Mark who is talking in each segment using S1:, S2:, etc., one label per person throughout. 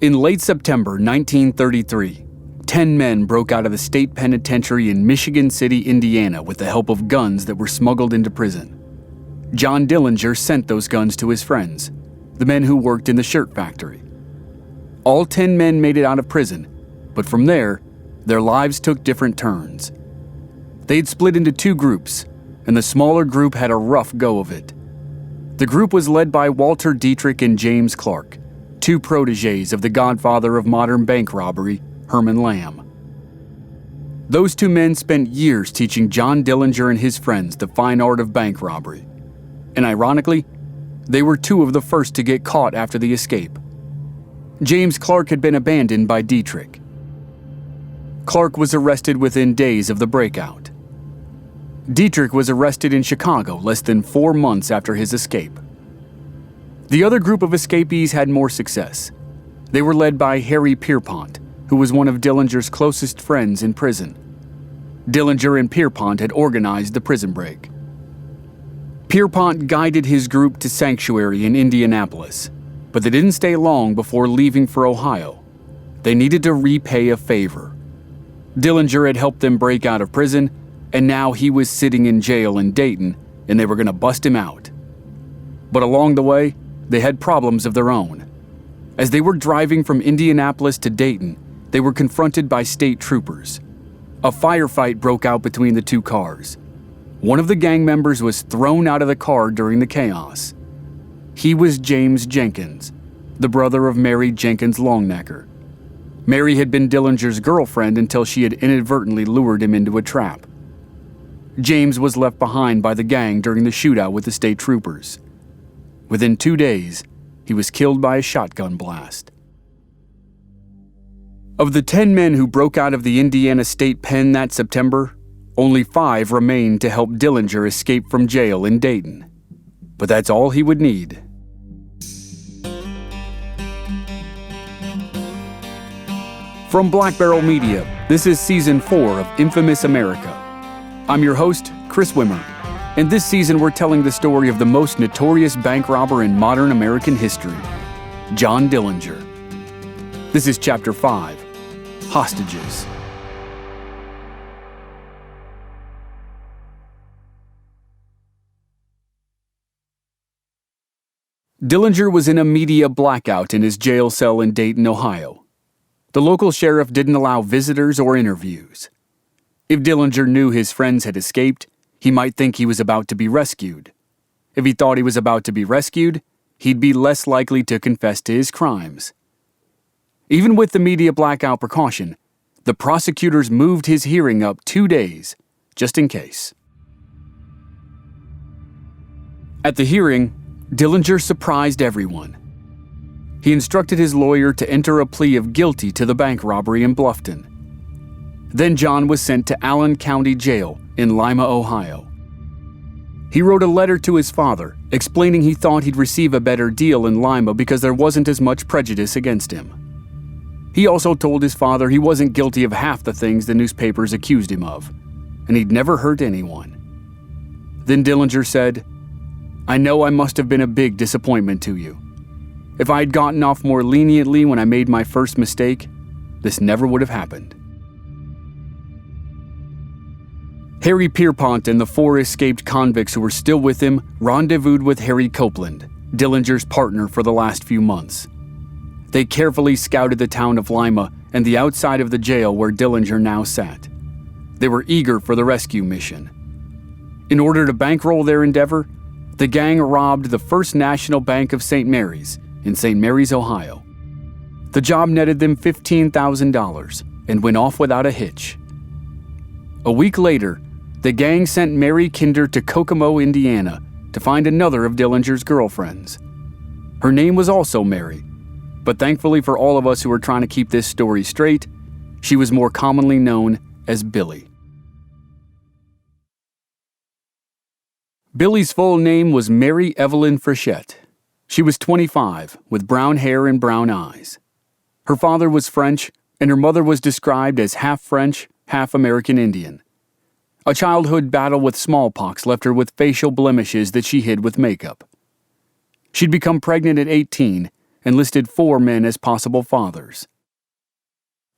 S1: In late September 1933, 10 men broke out of the state penitentiary in Michigan City, Indiana with the help of guns that were smuggled into prison. John Dillinger sent those guns to his friends, the men who worked in the shirt factory. All 10 men made it out of prison, but from there, their lives took different turns. They'd split into two groups, and the smaller group had a rough go of it. The group was led by Walter Dietrich and James Clark, two protégés of the godfather of modern bank robbery, Herman Lamb. Those two men spent years teaching John Dillinger and his friends the fine art of bank robbery. And ironically, they were two of the first to get caught after the escape. James Clark had been abandoned by Dietrich. Clark was arrested within days of the breakout. Dietrich was arrested in Chicago less than 4 months after his escape. The other group of escapees had more success. They were led by Harry Pierpont, who was one of Dillinger's closest friends in prison. Dillinger and Pierpont had organized the prison break. Pierpont guided his group to sanctuary in Indianapolis, but they didn't stay long before leaving for Ohio. They needed to repay a favor. Dillinger had helped them break out of prison, and now he was sitting in jail in Dayton, and they were going to bust him out. But along the way, they had problems of their own. As they were driving from Indianapolis to Dayton, they were confronted by state troopers. A firefight broke out between the two cars. One of the gang members was thrown out of the car during the chaos. He was James Jenkins, the brother of Mary Jenkins Longnecker. Mary had been Dillinger's girlfriend until she had inadvertently lured him into a trap. James was left behind by the gang during the shootout with the state troopers. Within 2 days, he was killed by a shotgun blast. Of the 10 men who broke out of the Indiana State Pen that September, only 5 remained to help Dillinger escape from jail in Dayton. But that's all he would need. From Black Barrel Media, this is Season 4 of Infamous America. I'm your host, Chris Wimmer, and this season we're telling the story of the most notorious bank robber in modern American history, John Dillinger. This is Chapter 5, Hostages. Dillinger was in a media blackout in his jail cell in Dayton, Ohio. The local sheriff didn't allow visitors or interviews. If Dillinger knew his friends had escaped, he might think he was about to be rescued. If he thought he was about to be rescued, he'd be less likely to confess to his crimes. Even with the media blackout precaution, the prosecutors moved his hearing up 2 days, just in case. At the hearing, Dillinger surprised everyone. He instructed his lawyer to enter a plea of guilty to the bank robbery in Bluffton. Then John was sent to Allen County Jail in Lima, Ohio. He wrote a letter to his father explaining he thought he'd receive a better deal in Lima because there wasn't as much prejudice against him. He also told his father he wasn't guilty of half the things the newspapers accused him of, and he'd never hurt anyone. Then Dillinger said, "I know I must have been a big disappointment to you. If I had gotten off more leniently when I made my first mistake, this never would have happened." Harry Pierpont and the 4 escaped convicts who were still with him rendezvoused with Harry Copeland, Dillinger's partner for the last few months. They carefully scouted the town of Lima and the outside of the jail where Dillinger now sat. They were eager for the rescue mission. In order to bankroll their endeavor, the gang robbed the First National Bank of St. Mary's in St. Mary's, Ohio. The job netted them $15,000 and went off without a hitch. A week later, the gang sent Mary Kinder to Kokomo, Indiana, to find another of Dillinger's girlfriends. Her name was also Mary, but thankfully for all of us who are trying to keep this story straight, she was more commonly known as Billie. Billie's full name was Mary Evelyn Frechette. She was 25, with brown hair and brown eyes. Her father was French, and her mother was described as half French, half American Indian. A childhood battle with smallpox left her with facial blemishes that she hid with makeup. She'd become pregnant at 18 and listed 4 men as possible fathers.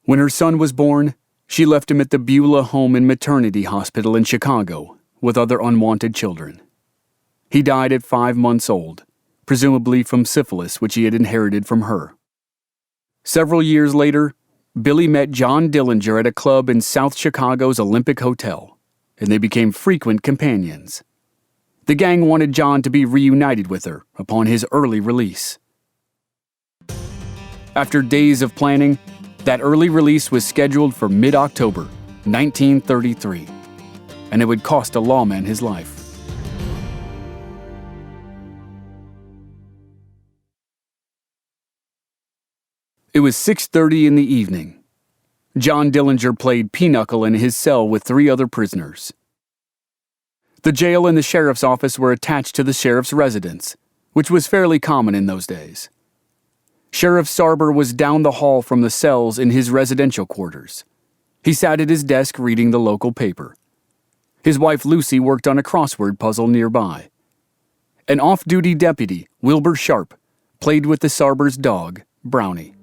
S1: When her son was born, she left him at the Beulah Home and Maternity Hospital in Chicago with other unwanted children. He died at 5 months old, presumably from syphilis which he had inherited from her. Several years later, Billie met John Dillinger at a club in South Chicago's Olympic Hotel, and they became frequent companions. The gang wanted John to be reunited with her upon his early release. After days of planning, that early release was scheduled for mid-October 1933, and it would cost a lawman his life. It was 6:30 in the evening. John Dillinger played pinochle in his cell with 3 other prisoners. The jail and the sheriff's office were attached to the sheriff's residence, which was fairly common in those days. Sheriff Sarber was down the hall from the cells in his residential quarters. He sat at his desk reading the local paper. His wife Lucy worked on a crossword puzzle nearby. An off-duty deputy, Wilbur Sharp, played with the Sarber's dog, Brownie.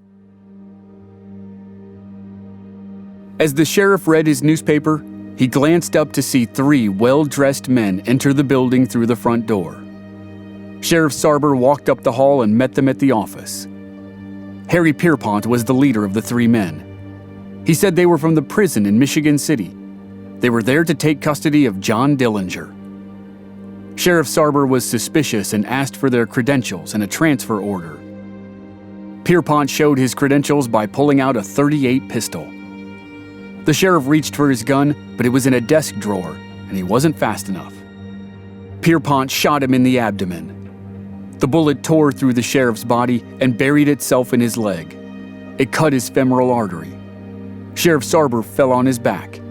S1: As the sheriff read his newspaper, he glanced up to see 3 well-dressed men enter the building through the front door. Sheriff Sarber walked up the hall and met them at the office. Harry Pierpont was the leader of the 3 men. He said they were from the prison in Michigan City. They were there to take custody of John Dillinger. Sheriff Sarber was suspicious and asked for their credentials and a transfer order. Pierpont showed his credentials by pulling out a .38 pistol. The sheriff reached for his gun, but it was in a desk drawer, and he wasn't fast enough. Pierpont shot him in the abdomen. The bullet tore through the sheriff's body and buried itself in his leg. It cut his femoral artery. Sheriff Sarber fell on his back.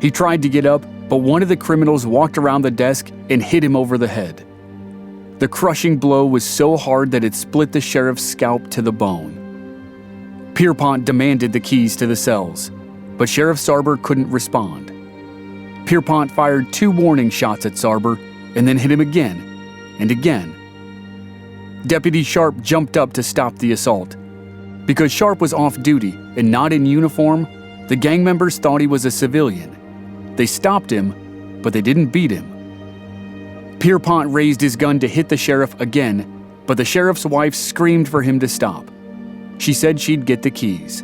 S1: He tried to get up, but one of the criminals walked around the desk and hit him over the head. The crushing blow was so hard that it split the sheriff's scalp to the bone. Pierpont demanded the keys to the cells, but Sheriff Sarber couldn't respond. Pierpont fired 2 warning shots at Sarber and then hit him again and again. Deputy Sharp jumped up to stop the assault. Because Sharp was off duty and not in uniform, the gang members thought he was a civilian. They stopped him, but they didn't beat him. Pierpont raised his gun to hit the sheriff again, but the sheriff's wife screamed for him to stop. She said she'd get the keys.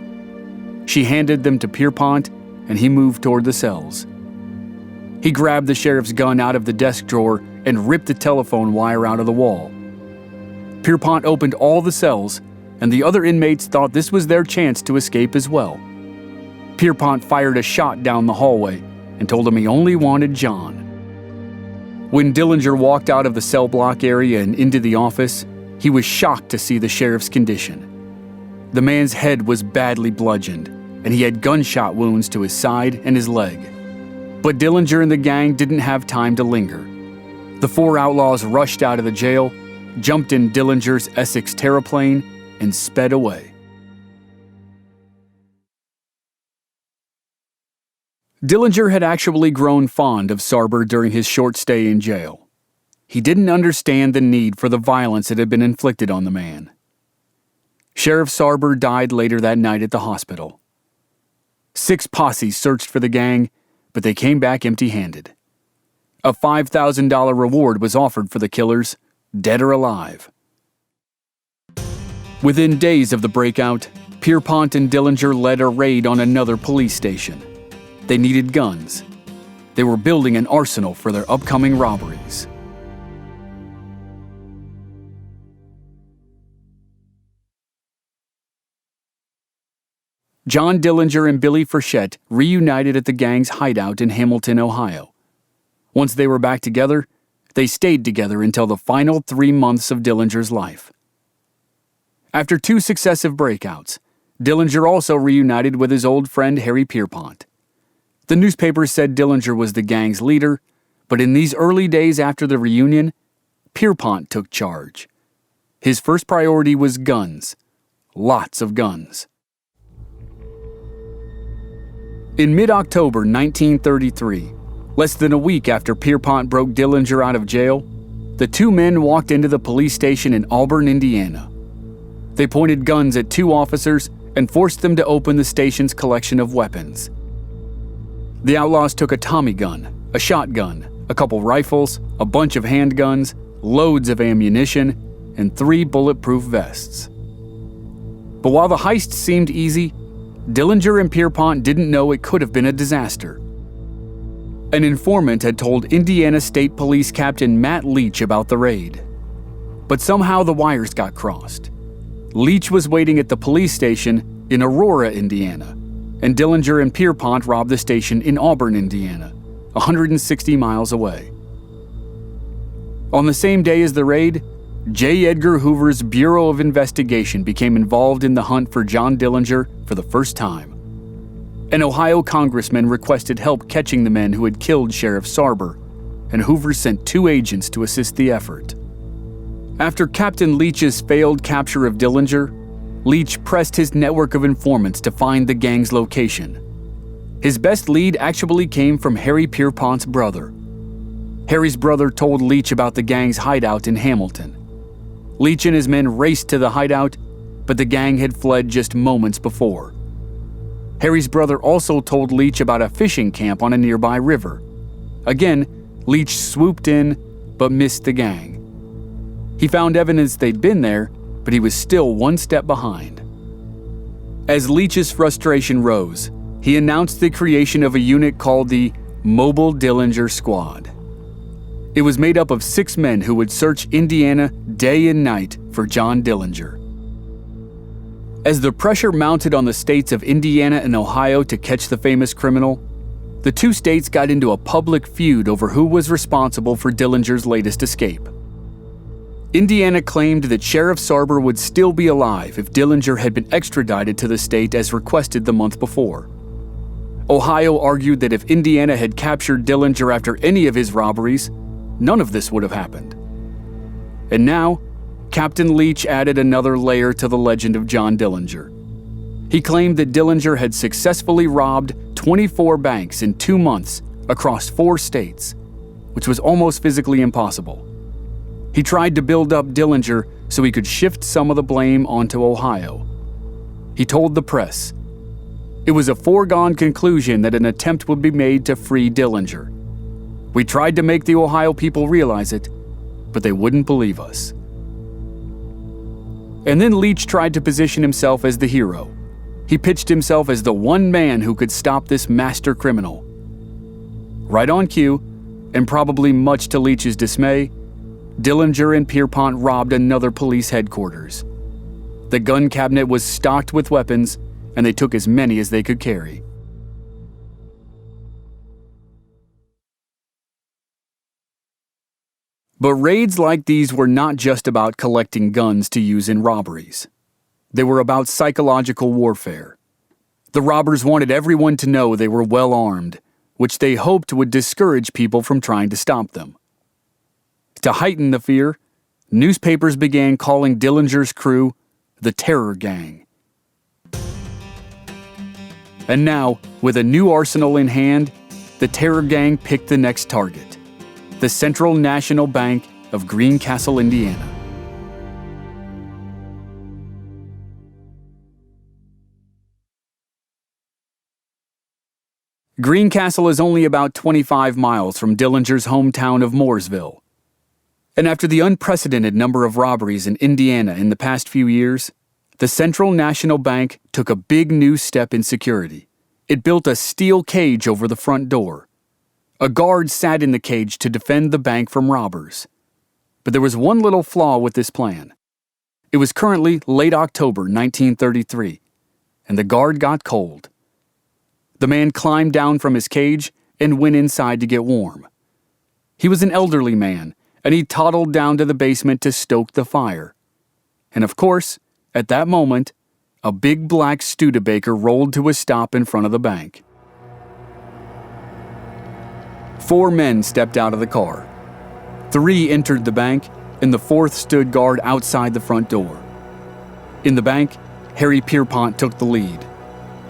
S1: She handed them to Pierpont, and he moved toward the cells. He grabbed the sheriff's gun out of the desk drawer and ripped the telephone wire out of the wall. Pierpont opened all the cells, and the other inmates thought this was their chance to escape as well. Pierpont fired a shot down the hallway and told him he only wanted John. When Dillinger walked out of the cell block area and into the office, he was shocked to see the sheriff's condition. The man's head was badly bludgeoned, and he had gunshot wounds to his side and his leg. But Dillinger and the gang didn't have time to linger. The 4 outlaws rushed out of the jail, jumped in Dillinger's Essex terraplane, and sped away. Dillinger had actually grown fond of Sarber during his short stay in jail. He didn't understand the need for the violence that had been inflicted on the man. Sheriff Sarber died later that night at the hospital. 6 posses searched for the gang, but they came back empty-handed. A $5,000 reward was offered for the killers, dead or alive. Within days of the breakout, Pierpont and Dillinger led a raid on another police station. They needed guns. They were building an arsenal for their upcoming robberies. John Dillinger and Billie Frechette reunited at the gang's hideout in Hamilton, Ohio. Once they were back together, they stayed together until the final 3 months of Dillinger's life. After 2 successive breakouts, Dillinger also reunited with his old friend Harry Pierpont. The newspapers said Dillinger was the gang's leader, but in these early days after the reunion, Pierpont took charge. His first priority was guns. Lots of guns. In mid-October 1933, less than a week after Pierpont broke Dillinger out of jail, the 2 men walked into the police station in Auburn, Indiana. They pointed guns at 2 officers and forced them to open the station's collection of weapons. The outlaws took a Tommy gun, a shotgun, a couple rifles, a bunch of handguns, loads of ammunition, and 3 bulletproof vests. But while the heist seemed easy, Dillinger and Pierpont didn't know it could have been a disaster. An informant had told Indiana State Police Captain Matt Leach about the raid. But somehow the wires got crossed. Leach was waiting at the police station in Aurora, Indiana, and Dillinger and Pierpont robbed the station in Auburn, Indiana, 160 miles away. On the same day as the raid, J. Edgar Hoover's Bureau of Investigation became involved in the hunt for John Dillinger for the first time. An Ohio congressman requested help catching the men who had killed Sheriff Sarber, and Hoover sent 2 agents to assist the effort. After Captain Leach's failed capture of Dillinger, Leach pressed his network of informants to find the gang's location. His best lead actually came from Harry Pierpont's brother. Harry's brother told Leach about the gang's hideout in Hamilton. Leach and his men raced to the hideout, but the gang had fled just moments before. Harry's brother also told Leach about a fishing camp on a nearby river. Again, Leach swooped in, but missed the gang. He found evidence they'd been there, but he was still 1 step behind. As Leach's frustration rose, he announced the creation of a unit called the Mobile Dillinger Squad. It was made up of 6 men who would search Indiana day and night for John Dillinger. As the pressure mounted on the states of Indiana and Ohio to catch the famous criminal, the 2 states got into a public feud over who was responsible for Dillinger's latest escape. Indiana claimed that Sheriff Sarber would still be alive if Dillinger had been extradited to the state as requested the month before. Ohio argued that if Indiana had captured Dillinger after any of his robberies, none of this would have happened. And now, Captain Leach added another layer to the legend of John Dillinger. He claimed that Dillinger had successfully robbed 24 banks in 2 months across 4 states, which was almost physically impossible. He tried to build up Dillinger so he could shift some of the blame onto Ohio. He told the press, "It was a foregone conclusion that an attempt would be made to free Dillinger. We tried to make the Ohio people realize it, but they wouldn't believe us." And then Leach tried to position himself as the hero. He pitched himself as the one man who could stop this master criminal. Right on cue, and probably much to Leach's dismay, Dillinger and Pierpont robbed another police headquarters. The gun cabinet was stocked with weapons, and they took as many as they could carry. But raids like these were not just about collecting guns to use in robberies. They were about psychological warfare. The robbers wanted everyone to know they were well armed, which they hoped would discourage people from trying to stop them. To heighten the fear, newspapers began calling Dillinger's crew the Terror Gang. And now, with a new arsenal in hand, the Terror Gang picked the next target: the Central National Bank of Greencastle, Indiana. Greencastle is only about 25 miles from Dillinger's hometown of Mooresville. And after the unprecedented number of robberies in Indiana in the past few years, the Central National Bank took a big new step in security. It built a steel cage over the front door. A guard sat in the cage to defend the bank from robbers. But there was one little flaw with this plan. It was currently late October 1933, and the guard got cold. The man climbed down from his cage and went inside to get warm. He was an elderly man, and he toddled down to the basement to stoke the fire. And of course, at that moment, a big black Studebaker rolled to a stop in front of the bank. 4 men stepped out of the car. 3 entered the bank, and the 4th stood guard outside the front door. In the bank, Harry Pierpont took the lead.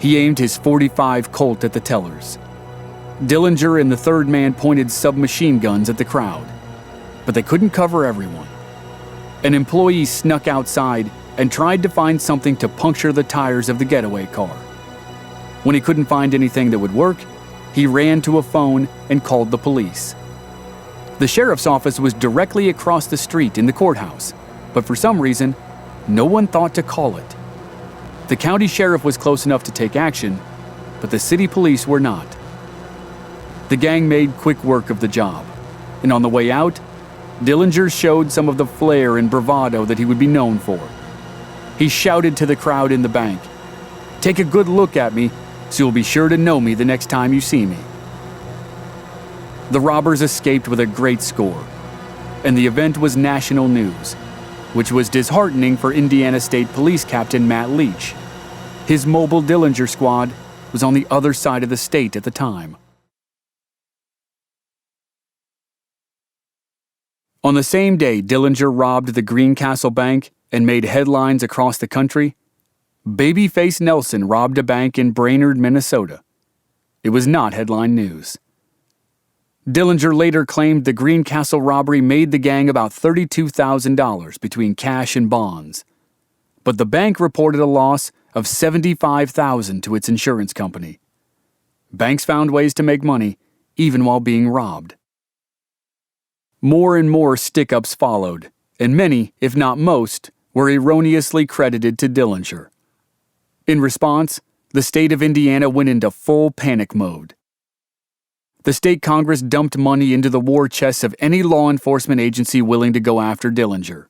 S1: He aimed his .45 Colt at the tellers. Dillinger and the 3rd man pointed submachine guns at the crowd, but they couldn't cover everyone. An employee snuck outside and tried to find something to puncture the tires of the getaway car. When he couldn't find anything that would work, he ran to a phone and called the police. The sheriff's office was directly across the street in the courthouse, but for some reason, no one thought to call it. The county sheriff was close enough to take action, but the city police were not. The gang made quick work of the job, and on the way out, Dillinger showed some of the flair and bravado that he would be known for. He shouted to the crowd in the bank, "Take a good look at me, so you'll be sure to know me the next time you see me." The robbers escaped with a great score, and the event was national news, which was disheartening for Indiana State Police Captain Matt Leach. His mobile Dillinger squad was on the other side of the state at the time. On the same day Dillinger robbed the Greencastle Bank and made headlines across the country, Babyface Nelson robbed a bank in Brainerd, Minnesota. It was not headline news. Dillinger later claimed the Greencastle robbery made the gang about $32,000 between cash and bonds. But the bank reported a loss of $75,000 to its insurance company. Banks found ways to make money, even while being robbed. More and more stick-ups followed, and many, if not most, were erroneously credited to Dillinger. In response, the state of Indiana went into full panic mode. The state Congress dumped money into the war chests of any law enforcement agency willing to go after Dillinger.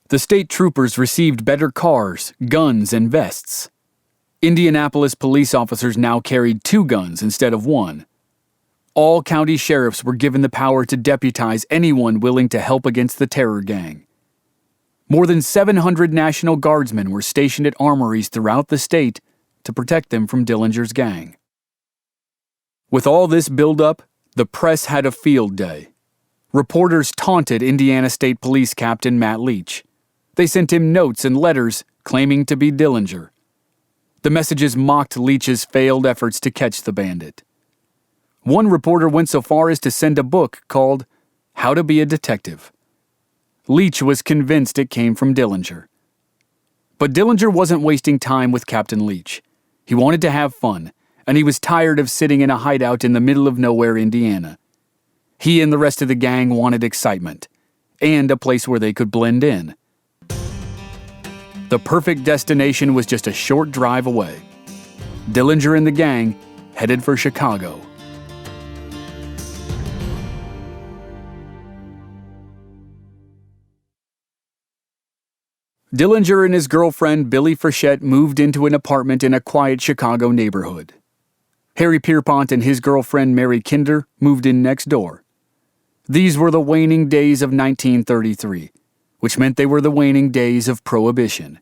S1: The state troopers received better cars, guns, and vests. Indianapolis police officers now carried 2 guns instead of 1. All county sheriffs were given the power to deputize anyone willing to help against the terror gang. More than 700 National Guardsmen were stationed at armories throughout the state to protect them from Dillinger's gang. With all this buildup, the press had a field day. Reporters taunted Indiana State Police Captain Matt Leach. They sent him notes and letters claiming to be Dillinger. The messages mocked Leach's failed efforts to catch the bandit. One reporter went so far as to send a book called How to Be a Detective. Leach was convinced it came from Dillinger. But Dillinger wasn't wasting time with Captain Leach. He wanted to have fun, and he was tired of sitting in a hideout in the middle of nowhere, Indiana. He and the rest of the gang wanted excitement, and a place where they could blend in. The perfect destination was just a short drive away. Dillinger and the gang headed for Chicago. Dillinger and his girlfriend Billie Frechette moved into an apartment in a quiet Chicago neighborhood. Harry Pierpont and his girlfriend Mary Kinder moved in next door. These were the waning days of 1933, which meant they were the waning days of Prohibition.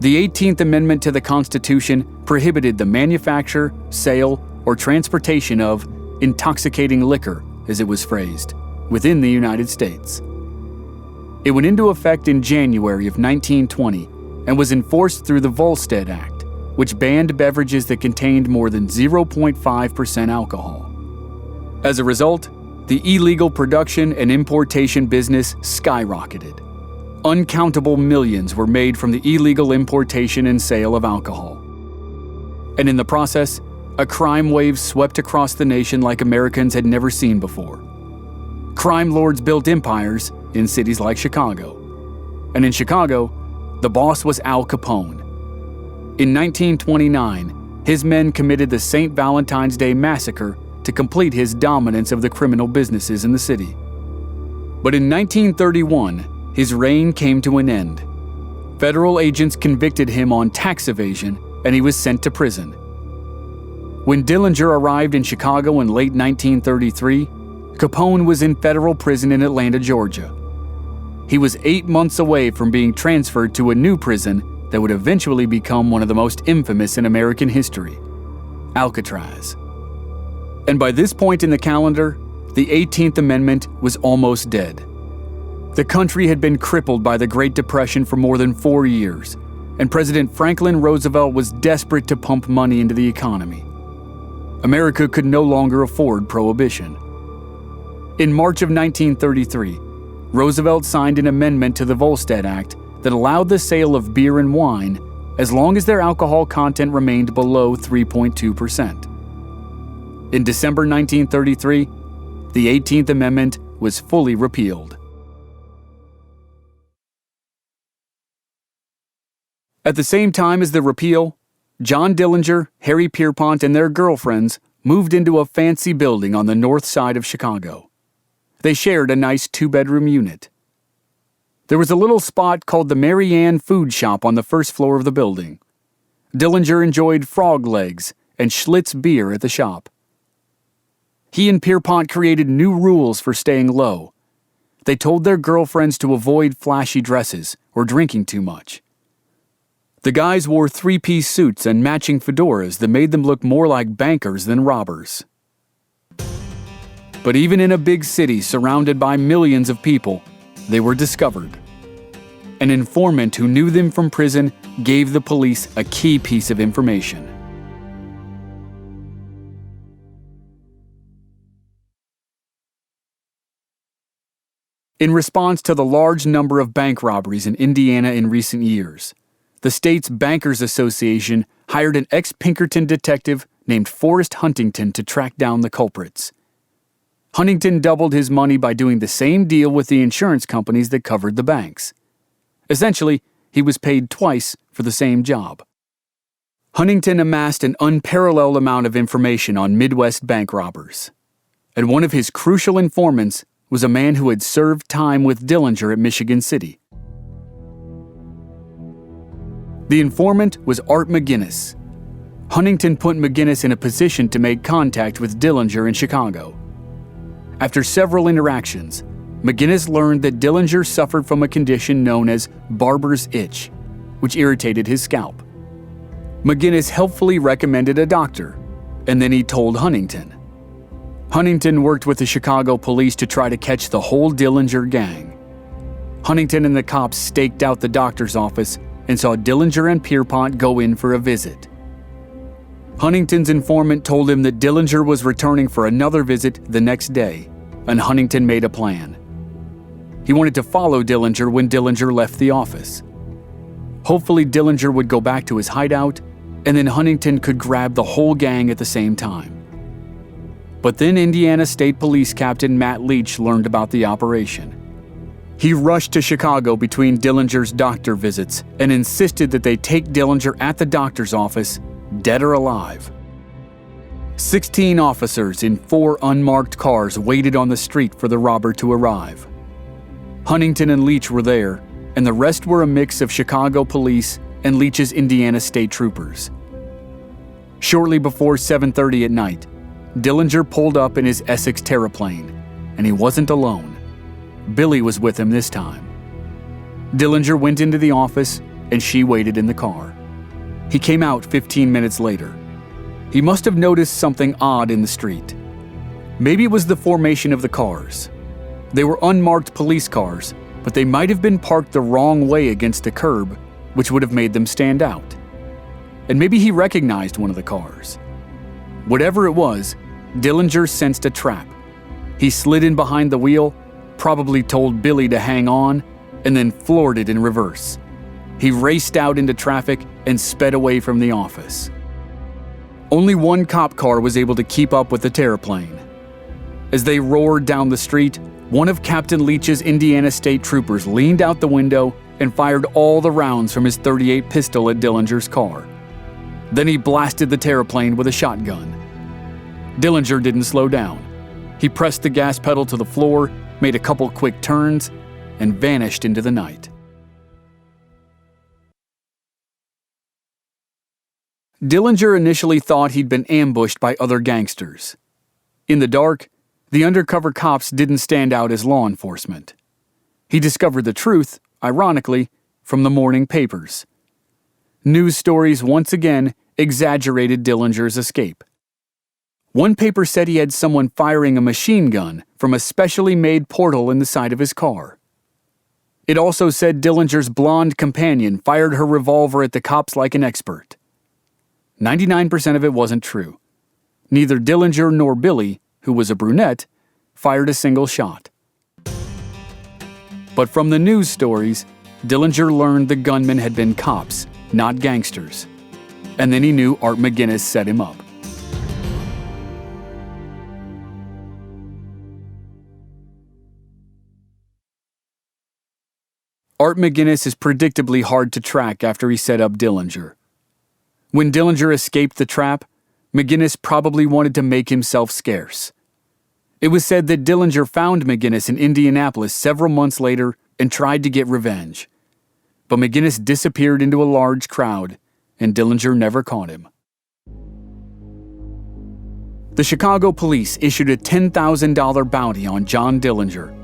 S1: The 18th Amendment to the Constitution prohibited the manufacture, sale, or transportation of intoxicating liquor, as it was phrased, within the United States. It went into effect in January of 1920 and was enforced through the Volstead Act, which banned beverages that contained more than 0.5% alcohol. As a result, the illegal production and importation business skyrocketed. Uncountable millions were made from the illegal importation and sale of alcohol. And in the process, a crime wave swept across the nation like Americans had never seen before. Crime lords built empires in cities like Chicago. And in Chicago, the boss was Al Capone. In 1929, his men committed the St. Valentine's Day Massacre to complete his dominance of the criminal businesses in the city. But in 1931, his reign came to an end. Federal agents convicted him on tax evasion, and he was sent to prison. When Dillinger arrived in Chicago in late 1933, Capone was in federal prison in Atlanta, Georgia. He was 8 months away from being transferred to a new prison that would eventually become one of the most infamous in American history, Alcatraz. And by this point in the calendar, the 18th Amendment was almost dead. The country had been crippled by the Great Depression for more than 4 years, and President Franklin Roosevelt was desperate to pump money into the economy. America could no longer afford prohibition. In March of 1933, Roosevelt signed an amendment to the Volstead Act that allowed the sale of beer and wine as long as their alcohol content remained below 3.2%. In December 1933, the 18th Amendment was fully repealed. At the same time as the repeal, John Dillinger, Harry Pierpont, and their girlfriends moved into a fancy building on the north side of Chicago. They shared a nice 2-bedroom unit. There was a little spot called the Mary Ann Food Shop on the first floor of the building. Dillinger enjoyed frog legs and Schlitz beer at the shop. He and Pierpont created new rules for staying low. They told their girlfriends to avoid flashy dresses or drinking too much. The guys wore 3-piece suits and matching fedoras that made them look more like bankers than robbers. But even in a big city surrounded by millions of people, they were discovered. An informant who knew them from prison gave the police a key piece of information. In response to the large number of bank robberies in Indiana in recent years, the state's Bankers Association hired an ex-Pinkerton detective named Forrest Huntington to track down the culprits. Huntington doubled his money by doing the same deal with the insurance companies that covered the banks. Essentially, he was paid twice for the same job. Huntington amassed an unparalleled amount of information on Midwest bank robbers, and one of his crucial informants was a man who had served time with Dillinger at Michigan City. The informant was Art McGinnis. Huntington put McGinnis in a position to make contact with Dillinger in Chicago. After several interactions, McGinnis learned that Dillinger suffered from a condition known as barber's itch, which irritated his scalp. McGinnis helpfully recommended a doctor, and then he told Huntington. Huntington worked with the Chicago police to try to catch the whole Dillinger gang. Huntington and the cops staked out the doctor's office and saw Dillinger and Pierpont go in for a visit. Huntington's informant told him that Dillinger was returning for another visit the next day, and Huntington made a plan. He wanted to follow Dillinger when Dillinger left the office. Hopefully Dillinger would go back to his hideout, and then Huntington could grab the whole gang at the same time. But then Indiana State Police Captain Matt Leach learned about the operation. He rushed to Chicago between Dillinger's doctor visits and insisted that they take Dillinger at the doctor's office, dead or alive. 16 officers in 4 unmarked cars waited on the street for the robber to arrive. Huntington and Leach were there, and the rest were a mix of Chicago police and Leach's Indiana State Troopers. Shortly before 7:30 at night, Dillinger pulled up in his Essex Terraplane, and he wasn't alone. Billie was with him this time. Dillinger went into the office, and she waited in the car. He came out 15 minutes later. He must have noticed something odd in the street. Maybe it was the formation of the cars. They were unmarked police cars, but they might have been parked the wrong way against a curb, which would have made them stand out. And maybe he recognized one of the cars. Whatever it was, Dillinger sensed a trap. He slid in behind the wheel, probably told Billie to hang on, and then floored it in reverse. He raced out into traffic and sped away from the office. Only one cop car was able to keep up with the Terraplane. As they roared down the street, one of Captain Leach's Indiana State Troopers leaned out the window and fired all the rounds from his .38 pistol at Dillinger's car. Then he blasted the Terraplane with a shotgun. Dillinger didn't slow down. He pressed the gas pedal to the floor, made a couple quick turns, and vanished into the night. Dillinger initially thought he'd been ambushed by other gangsters. In the dark, the undercover cops didn't stand out as law enforcement. He discovered the truth, ironically, from the morning papers. News stories once again exaggerated Dillinger's escape. One paper said he had someone firing a machine gun from a specially made portal in the side of his car. It also said Dillinger's blonde companion fired her revolver at the cops like an expert. 99% of it wasn't true. Neither Dillinger nor Billie, who was a brunette, fired a single shot. But from the news stories, Dillinger learned the gunmen had been cops, not gangsters. And then he knew Art McGuinness set him up. Art McGuinness is predictably hard to track after he set up Dillinger. When Dillinger escaped the trap, McGuinness probably wanted to make himself scarce. It was said that Dillinger found McGuinness in Indianapolis several months later and tried to get revenge. But McGuinness disappeared into a large crowd, and Dillinger never caught him. The Chicago police issued a $10,000 bounty on John Dillinger.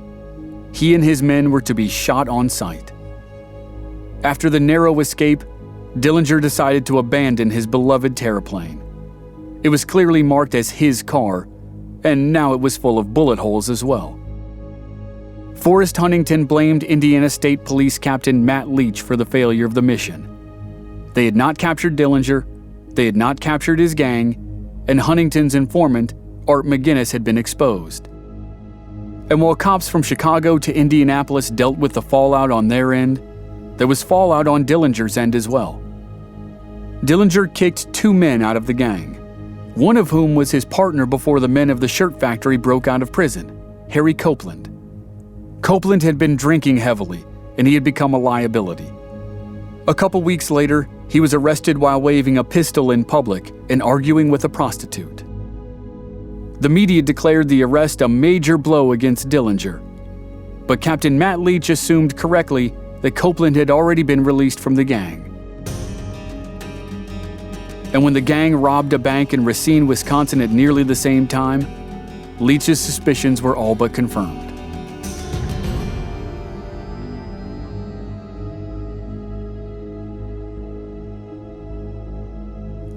S1: He and his men were to be shot on sight. After the narrow escape, Dillinger decided to abandon his beloved terraplane. It was clearly marked as his car, and now it was full of bullet holes as well. Forrest Huntington blamed Indiana State Police Captain Matt Leach for the failure of the mission. They had not captured Dillinger, they had not captured his gang, and Huntington's informant, Art McGuinness, had been exposed. And while cops from Chicago to Indianapolis dealt with the fallout on their end, there was fallout on Dillinger's end as well. Dillinger kicked 2 men out of the gang, one of whom was his partner before the men of the shirt factory broke out of prison, Harry Copeland. Copeland had been drinking heavily, and he had become a liability. A couple weeks later, he was arrested while waving a pistol in public and arguing with a prostitute. The media declared the arrest a major blow against Dillinger, but Captain Matt Leach assumed correctly that Copeland had already been released from the gang. And when the gang robbed a bank in Racine, Wisconsin at nearly the same time, Leach's suspicions were all but confirmed.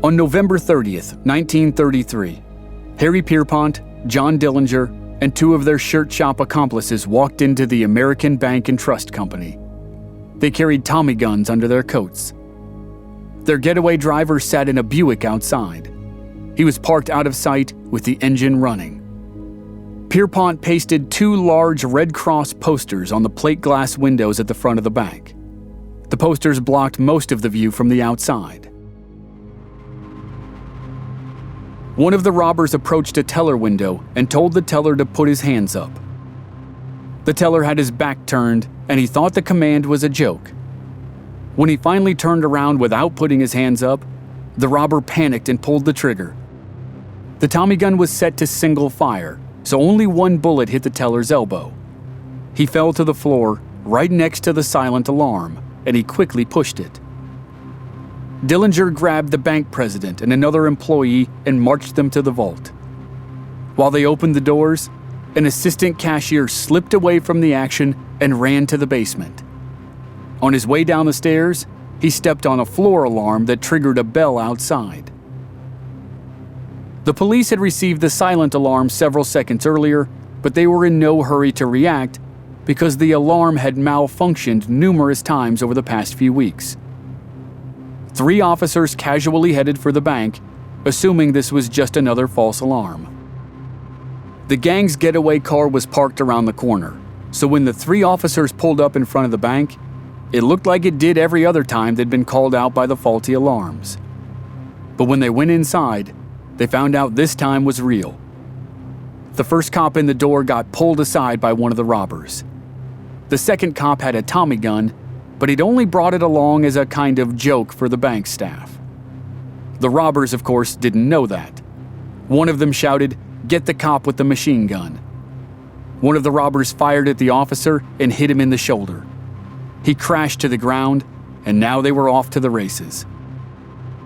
S1: On November 30th, 1933, Harry Pierpont, John Dillinger, and 2 of their shirt shop accomplices walked into the American Bank and Trust Company. They carried Tommy guns under their coats. Their getaway driver sat in a Buick outside. He was parked out of sight with the engine running. Pierpont pasted 2 large Red Cross posters on the plate glass windows at the front of the bank. The posters blocked most of the view from the outside. One of the robbers approached a teller window and told the teller to put his hands up. The teller had his back turned, and he thought the command was a joke. When he finally turned around without putting his hands up, the robber panicked and pulled the trigger. The Tommy gun was set to single fire, so only 1 bullet hit the teller's elbow. He fell to the floor right next to the silent alarm, and he quickly pushed it. Dillinger grabbed the bank president and another employee and marched them to the vault. While they opened the doors, an assistant cashier slipped away from the action and ran to the basement. On his way down the stairs, he stepped on a floor alarm that triggered a bell outside. The police had received the silent alarm several seconds earlier, but they were in no hurry to react because the alarm had malfunctioned numerous times over the past few weeks. 3 officers casually headed for the bank, assuming this was just another false alarm. The gang's getaway car was parked around the corner, so when the 3 officers pulled up in front of the bank, it looked like it did every other time they'd been called out by the faulty alarms. But when they went inside, they found out this time was real. The first cop in the door got pulled aside by one of the robbers. The second cop had a Tommy gun, but he'd only brought it along as a kind of joke for the bank staff. The robbers, of course, didn't know that. One of them shouted, "Get the cop with the machine gun." One of the robbers fired at the officer and hit him in the shoulder. He crashed to the ground, and now they were off to the races.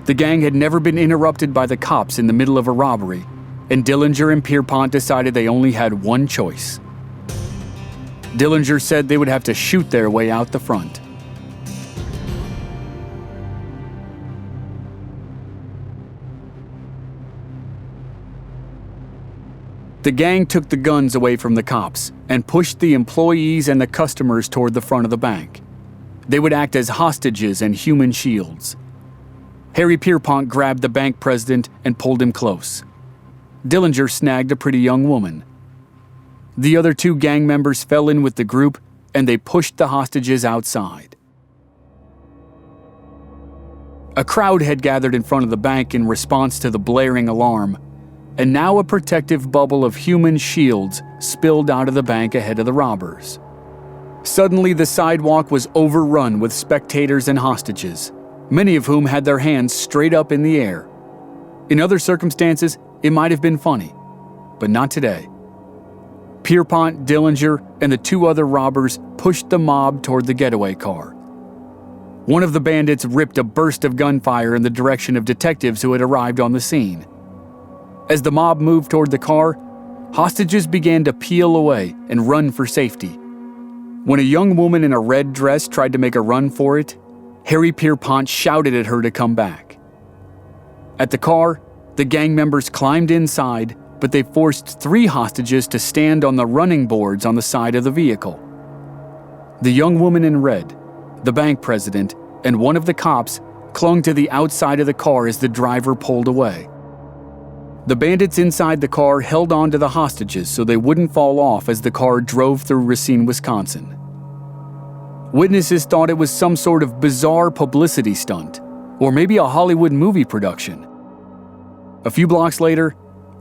S1: The gang had never been interrupted by the cops in the middle of a robbery, and Dillinger and Pierpont decided they only had one choice. Dillinger said they would have to shoot their way out the front. The gang took the guns away from the cops and pushed the employees and the customers toward the front of the bank. They would act as hostages and human shields. Harry Pierpont grabbed the bank president and pulled him close. Dillinger snagged a pretty young woman. The other 2 gang members fell in with the group, and they pushed the hostages outside. A crowd had gathered in front of the bank in response to the blaring alarm, and now a protective bubble of human shields spilled out of the bank ahead of the robbers. Suddenly, the sidewalk was overrun with spectators and hostages, many of whom had their hands straight up in the air. In other circumstances, it might have been funny, but not today. Pierpont, Dillinger, and the two other robbers pushed the mob toward the getaway car. One of the bandits ripped a burst of gunfire in the direction of detectives who had arrived on the scene. As the mob moved toward the car, hostages began to peel away and run for safety. When a young woman in a red dress tried to make a run for it, Harry Pierpont shouted at her to come back. At the car, the gang members climbed inside, but they forced 3 hostages to stand on the running boards on the side of the vehicle. The young woman in red, the bank president, and one of the cops clung to the outside of the car as the driver pulled away. The bandits inside the car held on to the hostages so they wouldn't fall off as the car drove through Racine, Wisconsin. Witnesses thought it was some sort of bizarre publicity stunt, or maybe a Hollywood movie production. A few blocks later,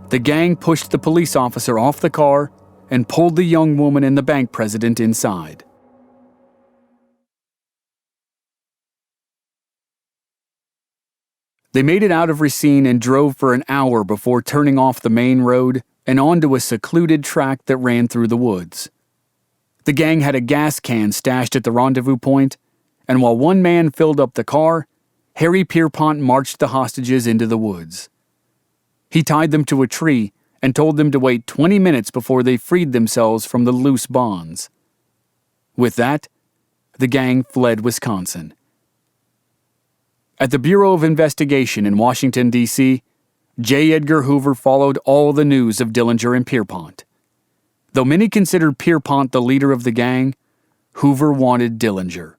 S1: the gang pushed the police officer off the car and pulled the young woman and the bank president inside. They made it out of Racine and drove for an hour before turning off the main road and onto a secluded track that ran through the woods. The gang had a gas can stashed at the rendezvous point, and while one man filled up the car, Harry Pierpont marched the hostages into the woods. He tied them to a tree and told them to wait 20 minutes before they freed themselves from the loose bonds. With that, the gang fled Wisconsin. At the Bureau of Investigation in Washington, D.C., J. Edgar Hoover followed all the news of Dillinger and Pierpont. Though many considered Pierpont the leader of the gang, Hoover wanted Dillinger.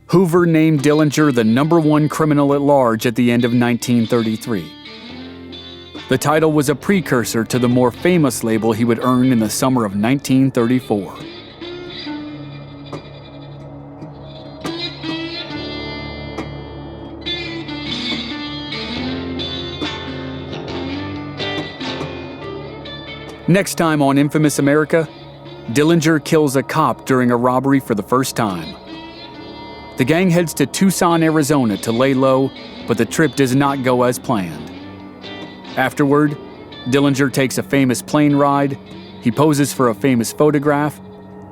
S1: Hoover named Dillinger the #1 criminal at large at the end of 1933. The title was a precursor to the more famous label he would earn in the summer of 1934. Next time on Infamous America, Dillinger kills a cop during a robbery for the first time. The gang heads to Tucson, Arizona to lay low, but the trip does not go as planned. Afterward, Dillinger takes a famous plane ride, he poses for a famous photograph,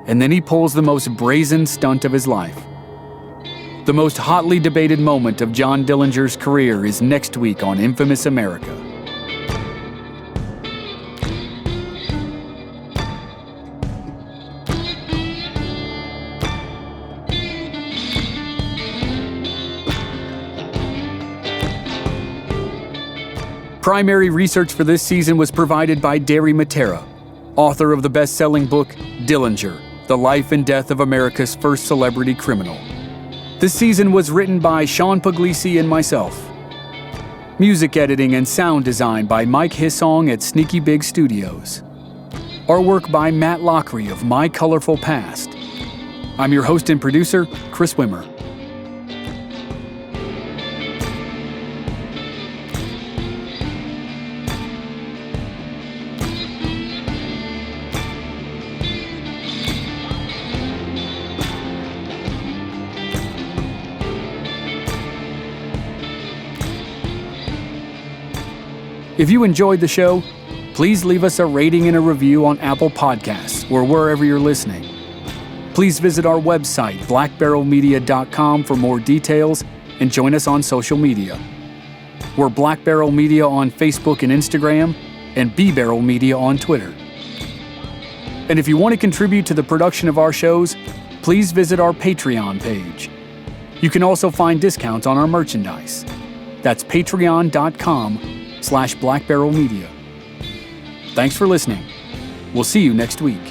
S1: and then he pulls the most brazen stunt of his life. The most hotly debated moment of John Dillinger's career is next week on Infamous America. Primary research for this season was provided by Derry Matera, author of the best-selling book Dillinger, The Life and Death of America's First Celebrity Criminal. This season was written by Sean Puglisi and myself. Music editing and sound design by Mike Hissong at Sneaky Big Studios. Artwork by Matt Lockery of My Colorful Past. I'm your host and producer, Chris Wimmer. If you enjoyed the show, please leave us a rating and a review on Apple Podcasts or wherever you're listening. Please visit our website, blackbarrelmedia.com, for more details and join us on social media. We're Black Barrel Media on Facebook and Instagram, and B Barrel Media on Twitter. And if you want to contribute to the production of our shows, please visit our Patreon page. You can also find discounts on our merchandise. That's patreon.com/Black Barrel Media. Thanks for listening. We'll see you next week.